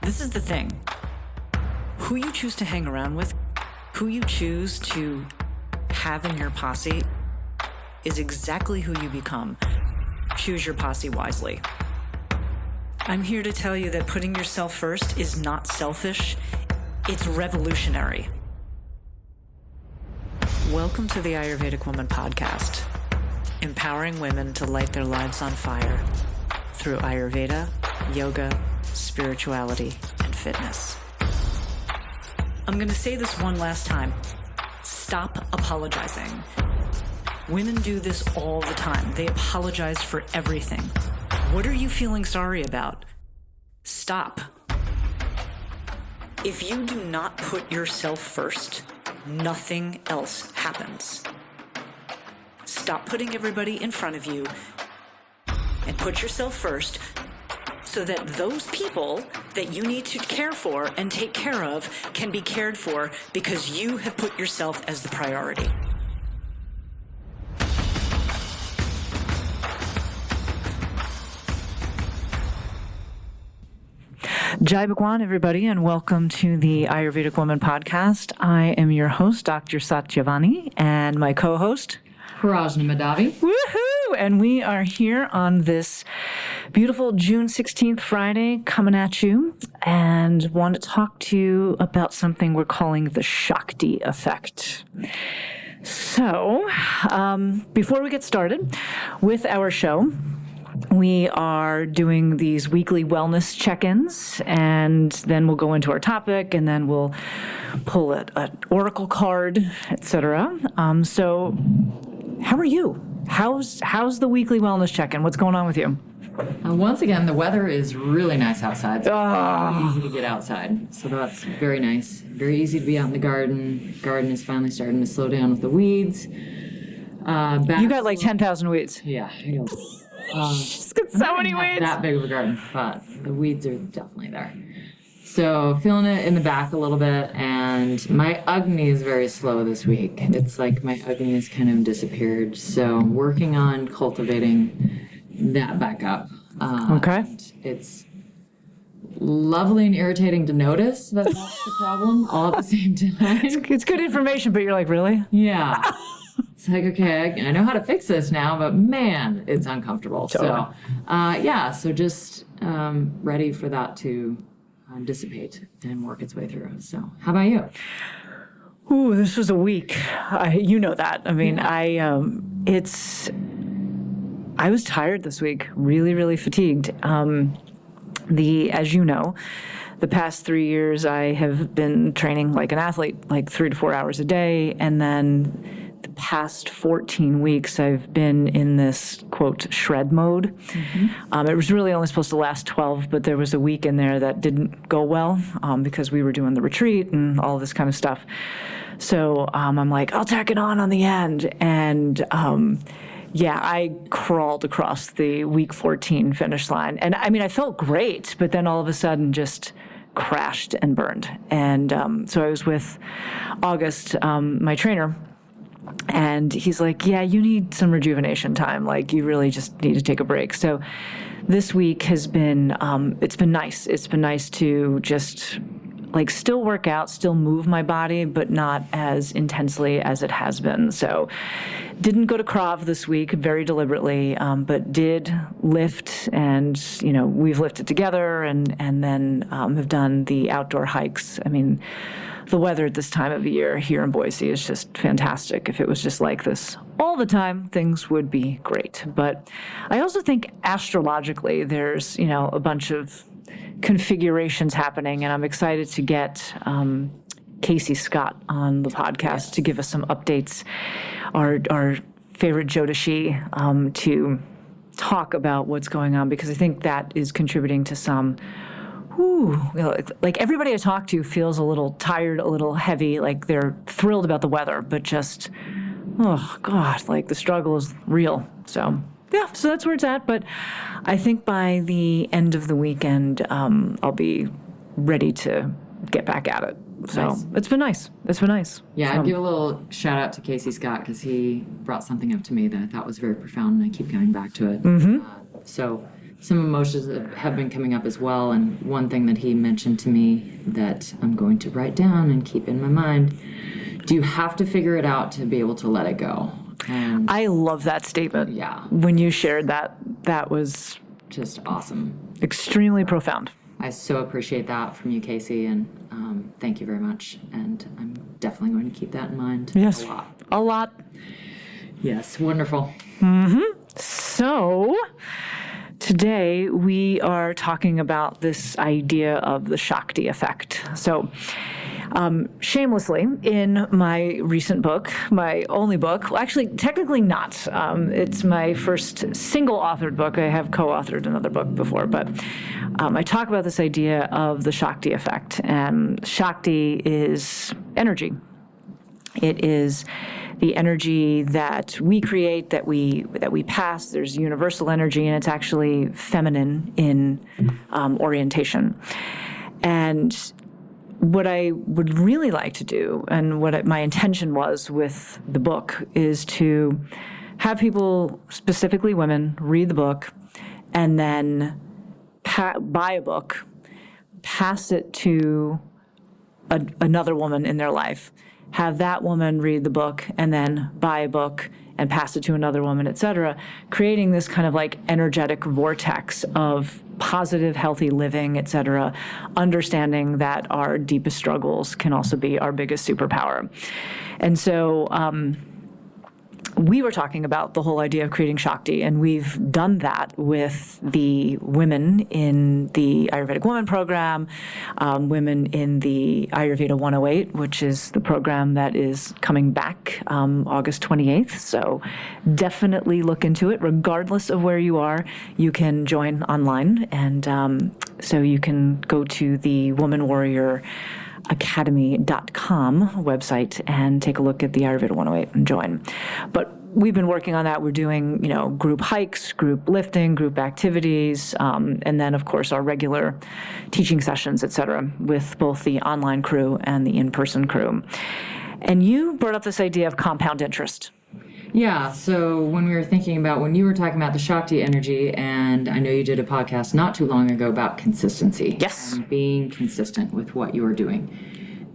This is the thing. Who you choose to hang around with, who you choose to have in your posse is exactly who you become. Choose your posse wisely. I'm here to tell you that putting yourself first is not selfish, it's revolutionary. Welcome to the Ayurvedic Woman podcast, empowering women to light their lives on fire through Ayurveda, yoga, spirituality, and fitness. I'm going to say this one last time. Stop apologizing. Women do this all the time. They apologize for everything. What are you feeling sorry about? Stop. If you do not put yourself first, nothing else happens. Stop putting everybody in front of you and put yourself first so that those people that you need to care for and take care of can be cared for because you have put yourself as the priority. Jai Bhagwan, everybody, and welcome to the Ayurvedic Woman podcast. I am your host, Dr. Satyavani, and my co-host, Prajna, Madhavi. Woohoo! And we are here on this beautiful June 16th Friday coming at you and want to talk to you about something we're calling the Shakti Effect. So, before we get started with our show, we are doing these weekly wellness check-ins, and then we'll go into our topic, and then we'll pull an oracle card, etc. So, how are you? How's the weekly wellness check-in? What's going on with you? Once again, the weather is really nice outside. It's easy to get outside, so that's very nice. Very easy to be out in the garden. Garden is finally starting to slow down with the weeds. You got like 10,000 weeds. Yeah, I know. Just got so many weeds. That big of a garden, but the weeds are definitely there. So feeling it in the back a little bit, and my Agni is very slow this week. It's like my Agni has kind of disappeared. So working on cultivating that back up. Okay. It's lovely and irritating to notice that that's the problem all at the same time. It's good information, but you're like, really? Yeah. It's like, okay, I know how to fix this now, but man, it's uncomfortable. Totally. So just ready for that to dissipate and work its way through. So how about you? Ooh, this was a week. You know that. I mean, Yeah. I was tired this week, really, really fatigued. As you know, the past 3 years I have been training like an athlete, like 3 to 4 hours a day, and then the past 14 weeks, I've been in this, quote, shred mode. Mm-hmm. It was really only supposed to last 12, but there was a week in there that didn't go well because we were doing the retreat and all this kind of stuff. So I'm like, I'll tack it on the end. And I crawled across the week 14 finish line. And I mean, I felt great, but then all of a sudden just crashed and burned. And so I was with August, my trainer, and he's like, yeah, you need some rejuvenation time. Like, you really just need to take a break. So this week has been, it's been nice. It's been nice to just like still work out, still move my body, but not as intensely as it has been. So didn't go to Krav this week very deliberately, but did lift, and, you know, we've lifted together and then have done the outdoor hikes. I mean, the weather at this time of the year here in Boise is just fantastic. If it was just like this all the time, things would be great. But I also think astrologically, there's, you know, a bunch of configurations happening, and I'm excited to get Casey Scott on the podcast to give us some updates. Our favorite Jyotishi to talk about what's going on, because I think that is contributing to some. Like everybody I talk to feels a little tired, a little heavy, like they're thrilled about the weather, but just, oh God, like the struggle is real. So yeah, so that's where it's at. But I think by the end of the weekend, I'll be ready to get back at it. So nice. It's been nice. It's been nice. Yeah, I'd give a little shout out to Casey Scott, because he brought something up to me that I thought was very profound, and I keep coming back to it. Mm-hmm. So some emotions that have been coming up as well. And one thing that he mentioned to me that I'm going to write down and keep in my mind, do you have to figure it out to be able to let it go? And I love that statement. Yeah. When you shared that, that was just awesome. Extremely profound. I so appreciate that from you, Casey, and thank you very much. And I'm definitely going to keep that in mind. Yes. A lot. A lot. Yes, wonderful. So today we are talking about this idea of the Shakti Effect. So shamelessly, in my recent book, my only book, well, actually, technically not. It's my first single-authored book. I have co-authored another book before, but I talk about this idea of the Shakti Effect. And Shakti is energy. It is the energy that we create, that we pass. There's universal energy, and it's actually feminine in orientation. And what I would really like to do, and what my intention was with the book, is to have people, specifically women, read the book, and then buy a book, pass it to another woman in their life, have that woman read the book, and then buy a book and pass it to another woman, et cetera, creating this kind of like energetic vortex of positive, healthy living, et cetera, understanding that our deepest struggles can also be our biggest superpower. And so we were talking about the whole idea of creating Shakti, and we've done that with the women in the Ayurvedic Woman program, women in the Ayurveda 108, which is the program that is coming back August 28th. So definitely look into it. Regardless of where you are, you can join online. And so you can go to the Woman Warrior academy.com website and take a look at the Ayurveda 108 and join. But we've been working on that. We're doing, group hikes, group lifting, group activities, and then, of course, our regular teaching sessions, et cetera, with both the online crew and the in-person crew. And you brought up this idea of compound interest. Yeah, so when we were thinking about, when you were talking about the Shakti energy, and I know you did a podcast not too long ago about consistency. Yes. And being consistent with what you are doing.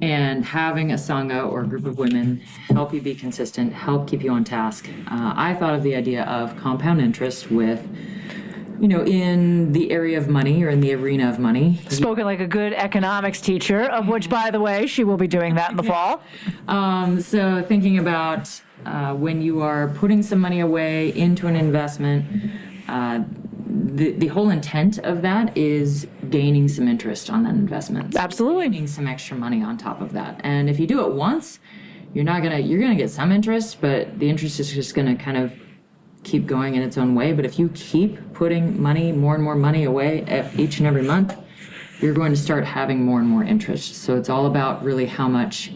And having a Sangha or a group of women help you be consistent, help keep you on task. I thought of the idea of compound interest with, in the area of money or in the arena of money. Spoken like a good economics teacher, of which, by the way, she will be doing that in the fall. So thinking about when you are putting some money away into an investment, the whole intent of that is gaining some interest on that investment. Absolutely. Gaining some extra money on top of that. And if you do it once, you're gonna get some interest, but the interest is just gonna kind of keep going in its own way. But if you keep putting more and more money away each and every month, you're going to start having more and more interest. So it's all about really how much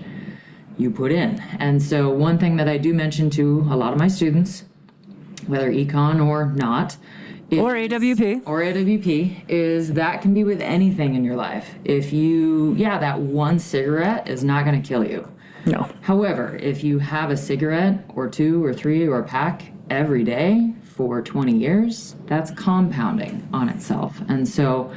you put in. And so one thing that I do mention to a lot of my students, whether econ or not, or AWP, is that can be with anything in your life. If that one cigarette is not going to kill you. No. However, if you have a cigarette or two or three or a pack every day for 20 years, that's compounding on itself. And so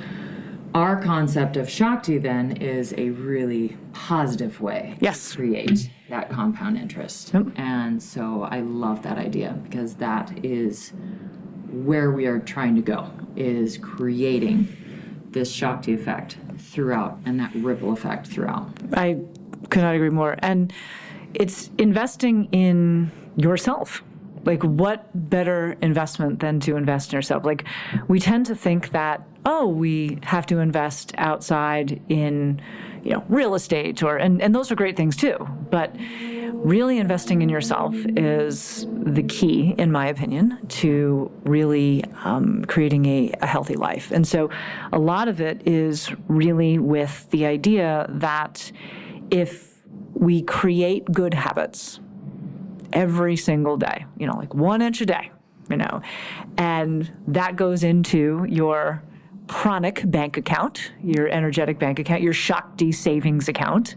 our concept of Shakti then is a really positive way to create that compound interest. Yep. And so I love that idea, because that is where we are trying to go, is creating this Shakti effect throughout, and that ripple effect throughout. I could not agree more. And it's investing in yourself. Like, what better investment than to invest in yourself? Like, we tend to think that, we have to invest outside in, real estate, and those are great things too. But really investing in yourself is the key, in my opinion, to really creating a healthy life. And so a lot of it is really with the idea that if we create good habits every single day, like 1 inch a day, and that goes into your pranic bank account, your energetic bank account, your Shakti savings account,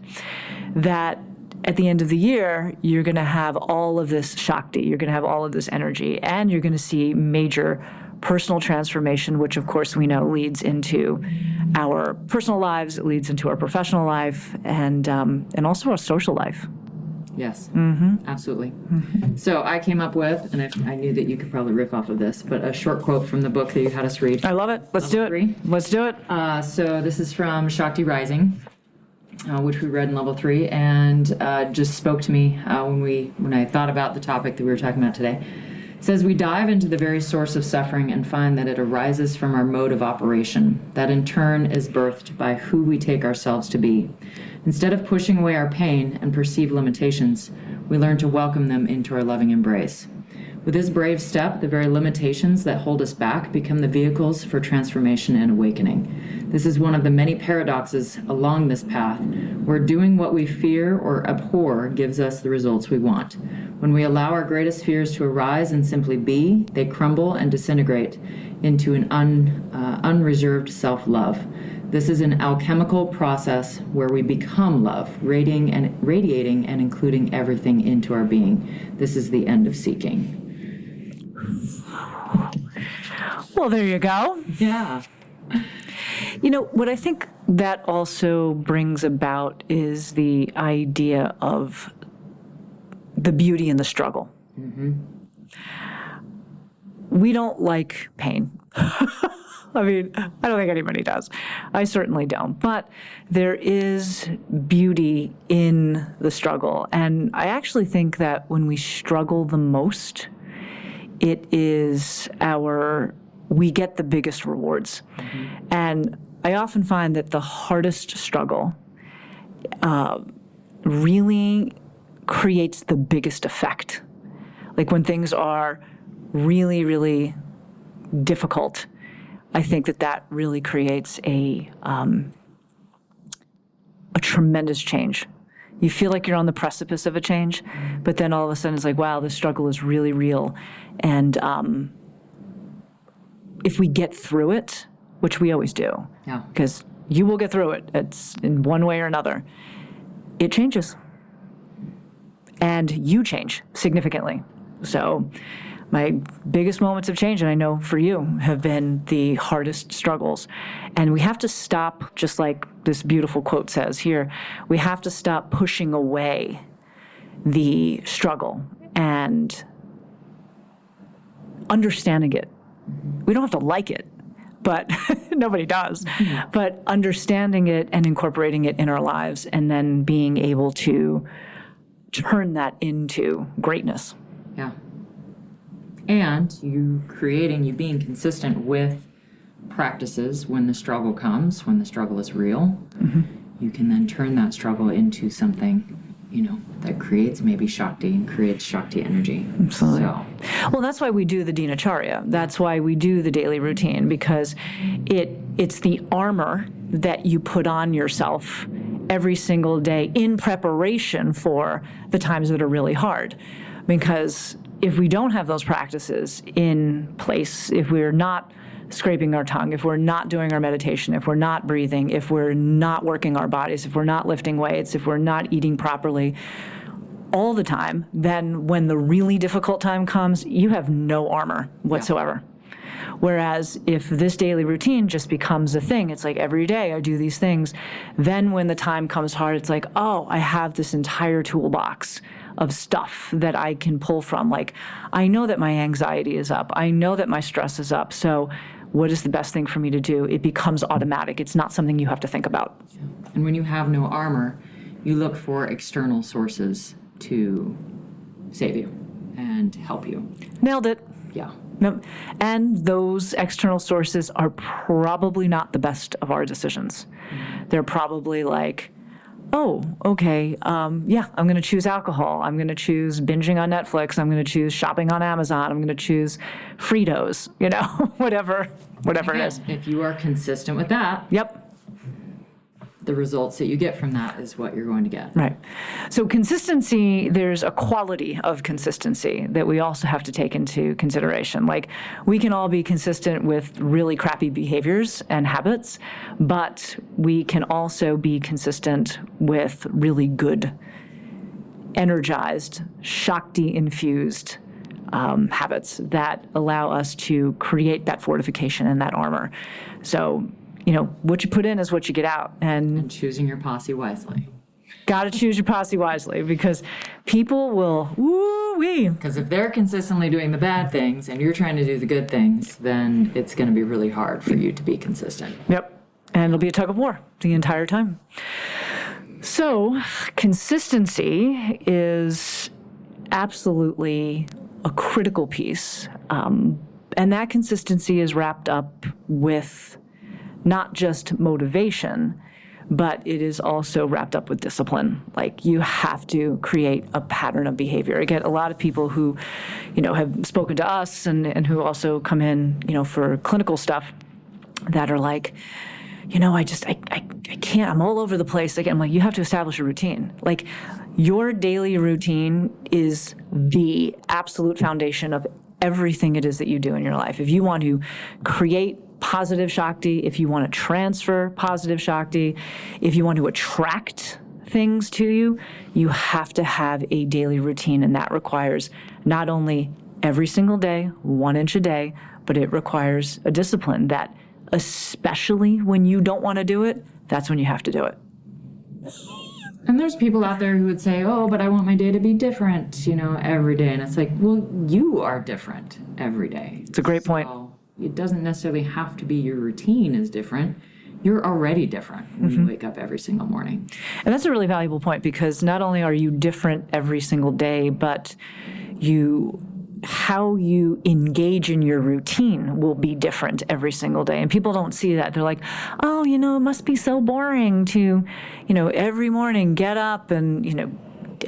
that at the end of the year, you're going to have all of this Shakti, you're going to have all of this energy, and you're going to see major personal transformation, which of course we know leads into our personal lives, it leads into our professional life, and also our social life. Yes, absolutely. So I came up with, and I knew that you could probably riff off of this, but a short quote from the book that you had us read. I love it. Let's do it. 3. Let's do it. So this is from Shakti Rising, which we read in level 3, and just spoke to me when I thought about the topic that we were talking about today. It says, we dive into the very source of suffering and find that it arises from our mode of operation, that in turn is birthed by who we take ourselves to be. Instead of pushing away our pain and perceived limitations, we learn to welcome them into our loving embrace. With this brave step, the very limitations that hold us back become the vehicles for transformation and awakening. This is one of the many paradoxes along this path, where doing what we fear or abhor gives us the results we want. When we allow our greatest fears to arise and simply be, they crumble and disintegrate into an unreserved self-love. This is an alchemical process where we become love, radiating and including everything into our being. This is the end of seeking. Well, there you go. Yeah. You know, what I think that also brings about is the idea of the beauty in the struggle. We don't like pain. I mean, I don't think anybody does. I certainly don't. But there is beauty in the struggle. And I actually think that when we struggle the most, it is we get the biggest rewards. And I often find that the hardest struggle really creates the biggest effect. Like when things are really, really difficult, I think that really creates a tremendous change. You feel like you're on the precipice of a change, but then all of a sudden it's like, wow, this struggle is really real. And if we get through it, which we always do, because you will get through it, it's in one way or another, it changes. And you change significantly. So my biggest moments of change, and I know for you, have been the hardest struggles. And we have to stop, just like this beautiful quote says here, we have to stop pushing away the struggle and understanding it. We don't have to like it, but nobody does. But understanding it and incorporating it in our lives, and then being able to turn that into greatness. Yeah. And you being consistent with practices when the struggle comes, when the struggle is real, you can then turn that struggle into something, that creates maybe Shakti and creates Shakti energy. Absolutely. So. Well, that's why we do the Dinacharya. That's why we do the daily routine, because it's the armor that you put on yourself every single day in preparation for the times that are really hard. Because if we don't have those practices in place, if we're not scraping our tongue, if we're not doing our meditation, if we're not breathing, if we're not working our bodies, if we're not lifting weights, if we're not eating properly all the time, then when the really difficult time comes, you have no armor whatsoever. Whereas if this daily routine just becomes a thing, it's like every day I do these things, then when the time comes hard, it's like, oh, I have this entire toolbox of stuff that I can pull from. Like, I know that my anxiety is up. I know that my stress is up. So what is the best thing for me to do? It becomes automatic. It's not something you have to think about. And when you have no armor, you look for external sources to save you and help you. Nailed it. Yeah. No. And those external sources are probably not the best of our decisions. They're probably like, oh, okay, I'm going to choose alcohol. I'm going to choose binging on Netflix. I'm going to choose shopping on Amazon. I'm going to choose Fritos, whatever it is. If you are consistent with that, Yep. the results that you get from that is what you're going to get. Right. So consistency, there's a quality of consistency that we also have to take into consideration. Like, we can all be consistent with really crappy behaviors and habits, but we can also be consistent with really good, energized, Shakti-infused habits that allow us to create that fortification and that armor. So, you know, what you put in is what you get out. And choosing your posse wisely. got to choose your posse wisely, because people will, woo-wee. Because if they're consistently doing the bad things and you're trying to do the good things, then it's going to be really hard for you to be consistent. Yep. And it'll be a tug of war the entire time. So consistency is absolutely a critical piece. And that consistency is wrapped up with not just motivation, but it is also wrapped up with discipline. Like, you have to create a pattern of behavior. I get a lot of people who, you know, have spoken to us and who also come in, you know, for clinical stuff that are like, you know, I can't, I'm all over the place. Again, I'm like, you have to establish a routine. Like, your daily routine is the absolute foundation of everything it is that you do in your life. If you want to create positive Shakti, if you want to transfer positive Shakti, if you want to attract things to you, you have to have a daily routine. And that requires not only every single day, 1 inch a day, but it requires a discipline that, especially when you don't want to do it, that's when you have to do it. And there's people out there who would say, oh, but I want my day to be different, you know, every day. And it's like, well, you are different every day. It's a great point. It doesn't necessarily have to be your routine is different. You're already different when you wake up every single morning. And that's a really valuable point, because not only are you different every single day, but how you engage in your routine will be different every single day. And people don't see that. They're like, oh, you know, it must be so boring to, you know, every morning get up and, you know,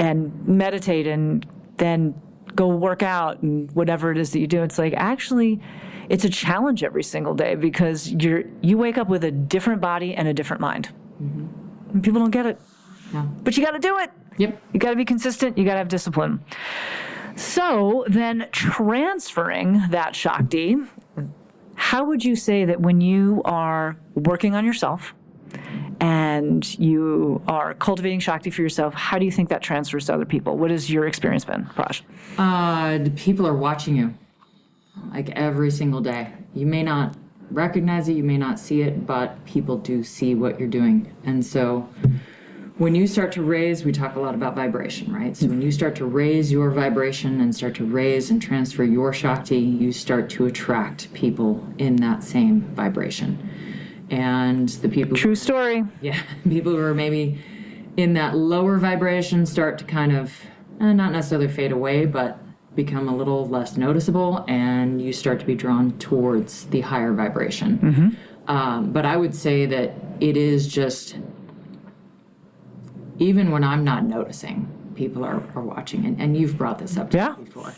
and meditate and then go work out and whatever it is that you do. It's like, actually, it's a challenge every single day, because you wake up with a different body and a different mind. And people don't get it. No. But you got to do it. Yep. You got to be consistent. You got to have discipline. So then, transferring that Shakti, how would you say that when you are working on yourself and you are cultivating Shakti for yourself, how do you think that transfers to other people? What has your experience been, Praj? People are watching you, like, every single day. You may not recognize it, you may not see it, but people do see what you're doing. And so when you start to raise, we talk a lot about vibration, right? So when you start to raise your vibration and start to raise and transfer your Shakti, you start to attract people in that same vibration. And the people... True story. Yeah, people who are maybe in that lower vibration start to kind of, not necessarily fade away, but become a little less noticeable, and you start to be drawn towards the higher vibration. But I would say that it is just... even when I'm not noticing, people are watching. And you've brought this up to me before,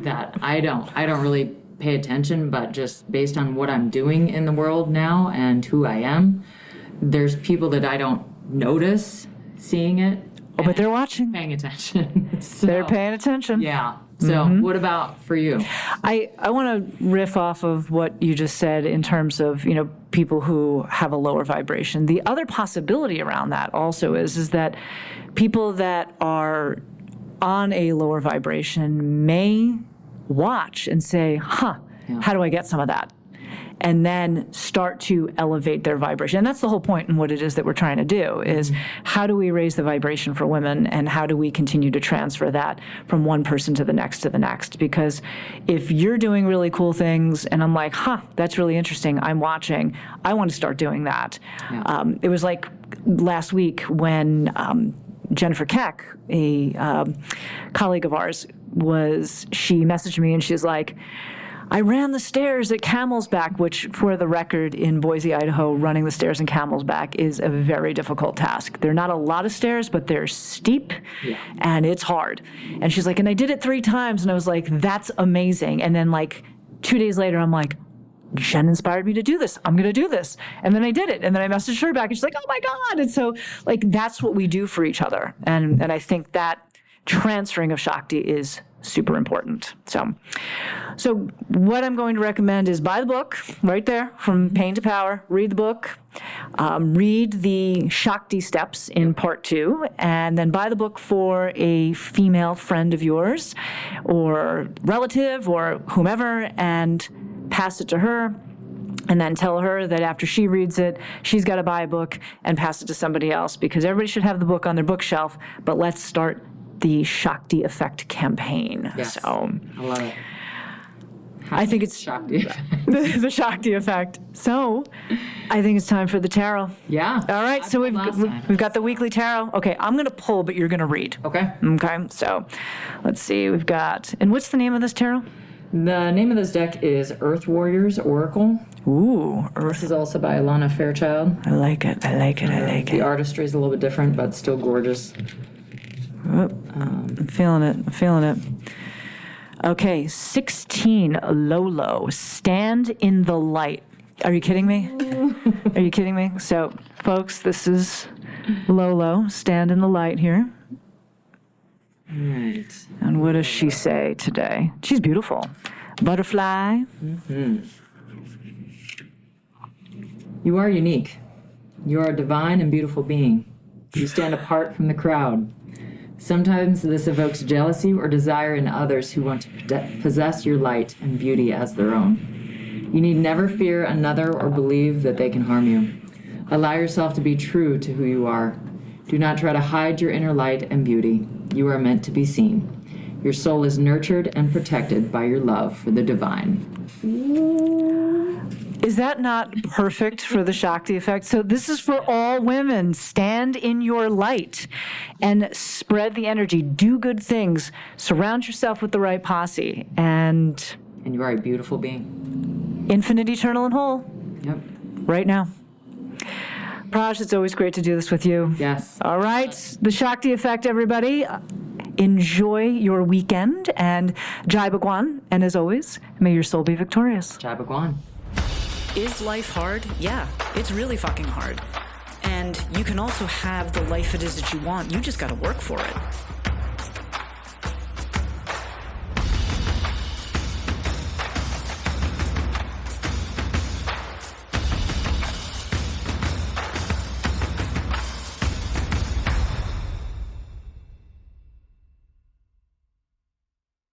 that I don't really pay attention, but just based on what I'm doing in the world now and who I am, there's people that I don't notice seeing it. Oh, but they're watching. Paying attention. So, they're paying attention. Yeah. So what about for you? I want to riff off of what you just said in terms of, you know, people who have a lower vibration. The other possibility around that also is that people that are on a lower vibration may watch and say, how do I get some of that? And then start to elevate their vibration. And that's the whole point in what it is that we're trying to do, is how do we raise the vibration for women, and how do we continue to transfer that from one person to the next to the next? Because if you're doing really cool things and I'm like, that's really interesting, I'm watching, I want to start doing that. Yeah. It was like last week when Jennifer Keck, a colleague of ours, she messaged me and she's like, I ran the stairs at Camel's Back, which, for the record, in Boise, Idaho, running the stairs in Camel's Back is a very difficult task. They're not a lot of stairs, but they're steep, and it's hard. And she's like, and I did it 3 times, and I was like, that's amazing. And then, like, 2 days later, I'm like, Jen inspired me to do this. I'm going to do this. And then I did it. And then I messaged her back, and she's like, oh, my God. And so, like, that's what we do for each other. And I think that transferring of Shakti is super important. So what I'm going to recommend is buy the book right there, From Pain to Power. Read the book. Read the Shakti steps in part 2, and then buy the book for a female friend of yours or relative or whomever and pass it to her. And then tell her that after she reads it, she's got to buy a book and pass it to somebody else, because everybody should have the book on their bookshelf. But let's start the Shakti Effect campaign. Yes. So I love it. I think it's Shakti Effect. the Shakti Effect. So I think it's time for the tarot. Yeah. All right, so we've Last got the weekly tarot. Okay, I'm going to pull, but you're going to read. Okay. Okay, so let's see. We've got, and what's the name of this tarot? The name of this deck is Earth Warriors Oracle. Ooh, This is also by Alana Fairchild. I like it. I like it. I like The it. artistry is a little bit different, but still gorgeous. I'm feeling it. I'm feeling it. Okay, 16 Lolo, stand in the light. Are you kidding me? Are you kidding me? So, folks, this is Lolo, stand in the light here. Right. And what does she say today? She's beautiful. Butterfly. You are unique. You are a divine and beautiful being. You stand apart from the crowd. Sometimes this evokes jealousy or desire in others who want to possess your light and beauty as their own. You need never fear another or believe that they can harm you. Allow yourself to be true to who you are. Do not try to hide your inner light and beauty. You are meant to be seen. Your soul is nurtured and protected by your love for the divine. Is that not perfect for the Shakti Effect? So this is for all women. Stand in your light and spread the energy. Do good things. Surround yourself with the right posse. And you are a beautiful being. infinite, eternal, and whole. Yep. Right now. Praj, it's always great to do this with you. Yes. All right. The Shakti Effect, everybody. Enjoy your weekend. And Jai Bhagwan. And as always, may your soul be victorious. Jai Bhagwan. Is life hard? Yeah, it's really fucking hard. And you can also have the life it is that you want. You just gotta work for it.